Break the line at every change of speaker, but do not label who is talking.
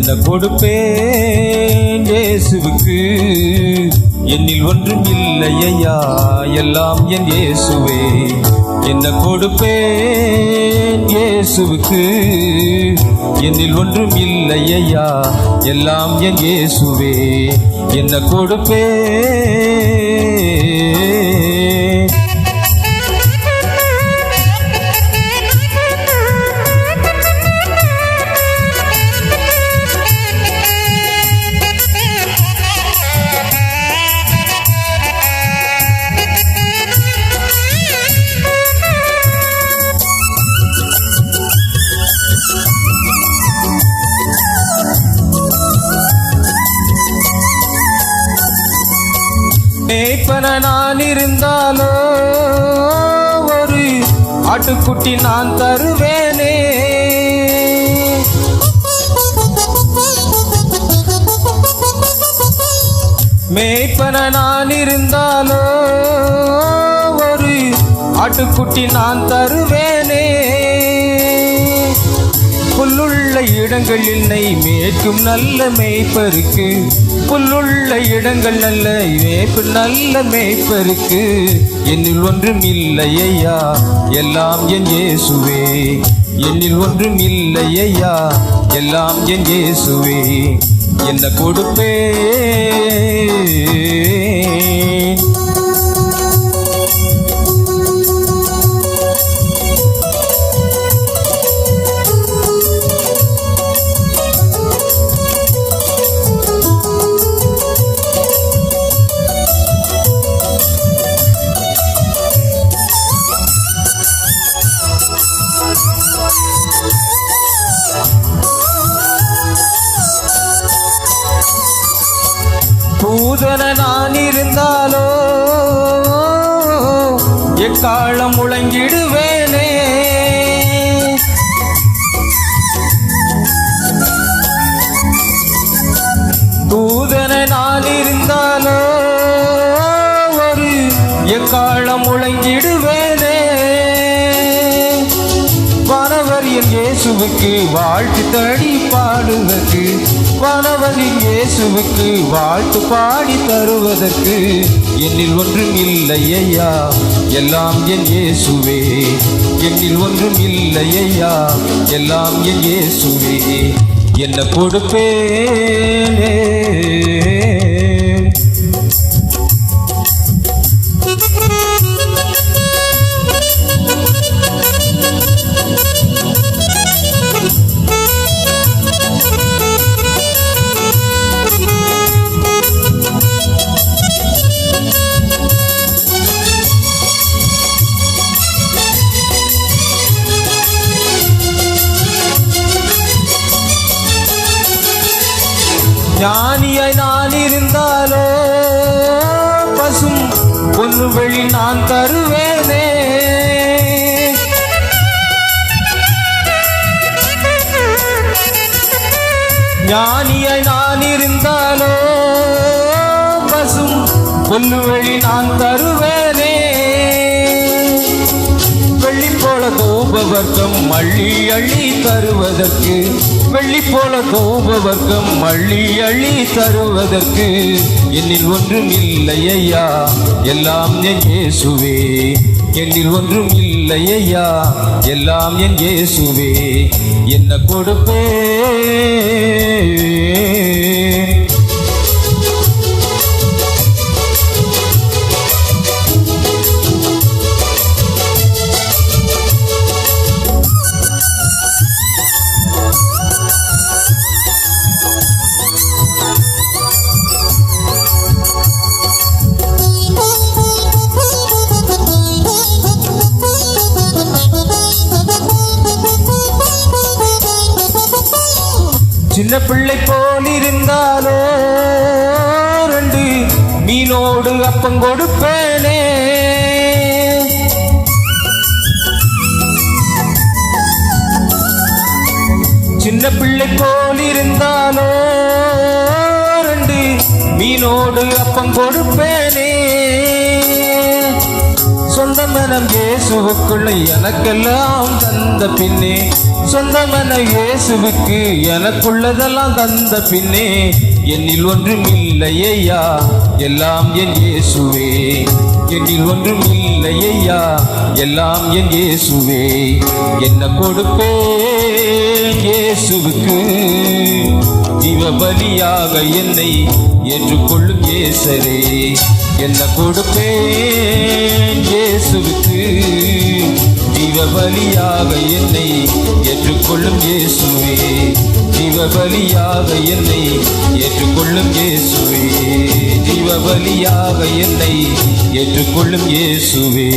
என்ன கொடுப்பேன் இயேசுவுக்கு? என்னில் ஒன்றும் இல்லையா, எல்லாம் என் இயேசுவே. என்ன கொடுப்பேன் இயேசுவுக்கு? என்னில் ஒன்றும் இல்லையா, எல்லாம் என் இயேசுவே. என்ன கொடுப்பேன்? மேய்ப்பன நான் இருந்தாலோ ஒரு ஆட்டுக்குட்டி நான் தருவேனே. மேய்ப்பன நான் இருந்தாலோ ஒரு ஆட்டுக்குட்டி நான் தருவேனே. புல்லுள்ள இடங்களில் நெய் மேய்க்கும் நல்ல மேய்ப்பருக்கு, புல்லுள்ள இடங்கள் நல்ல மேய்ப்பு நல்ல மேய்ப்பருக்கு. என்னில் ஒன்றும் இல்லையா, எல்லாம் என் இயேசுவே. என்னில் ஒன்றும் இல்லையா, எல்லாம் என் இயேசுவே. என்ன கொடுப்பேன்? பூதன நான் இருந்தாலோ எக்காலம் முழங்கிடுவேனே. பூதன நான் இருந்தாலோ ஒரு எக்காலம் முழங்கிடுவேனே. வானவர் என் இயேசுவுக்கு வாழ்த்து தடி பாடுவதற்கு, வானவர் என் இயேசுவுக்கு வாழ்த்து பாடி தருவதற்கு. என்னில் ஒன்றும் இல்லையா, எல்லாம் என் இயேசுவே. என்னில் ஒன்றும் இல்லையா, எல்லாம் என் இயேசுவே. என்ன கொடுப்பேனே? ஞானியாய் நான் இருந்தாலோ பசும் பொன்னு வெளி நான் தருவேனே. ஞானியாய் நான் இருந்தாலோ பசும் பொன்னு வெளி நான் தருவேனே. வெள்ளி போல தூபவர்க்கம் அள்ளி அள்ளி தருவதற்கு, வெள்ளி போல தூபவர்க்கம் அள்ளி அள்ளி தருவதற்கு. என்னில் ஒன்றும் இல்லையா, எல்லாம் என் இயேசுவே. என்னில் ஒன்றும் இல்லையா, எல்லாம் என் இயேசுவே. என்ன கொடுப்பேன்? சின்ன பிள்ளை போல் இருந்தாலோ ரெண்டு மீனோடு அப்பம் கொடுப்பேனே. சின்ன பிள்ளை போல் இருந்தாலோ ரெண்டு மீனோடு அப்பம் கொடுப்பேனே. சொந்த மனம் இயேசுவுக்குள்ள எனக்கெல்லாம் தந்த பின்னே, சொந்த மனம் இயேசுவுக்கு எனக்குள்ளதெல்லாம் தந்த பின்னே, என்னில் ஒன்றும் இல்லையா எல்லாம் என் இயேசுவே, என்னில் ஒன்றும் இல்லையா எல்லாம் என் இயேசுவே. என்ன கொடுப்பேன் இயேசுவுக்கு, ஜீவபலியாக என்னை ஏற்றுக்கொள்ளும் இயேசரே. என்ன கொடுப்பேன் இயேசுவுக்கு, ஜீவபலியாக என்னை ஏற்றுக்கொள்ளும் இயேசுவே, ஜீவபலியாக என்னை ஏற்றுக்கொள்ளும் இயேசுவே, ஜீவபலியாக என்னை ஏற்றுக்கொள்ளும் இயேசுவே.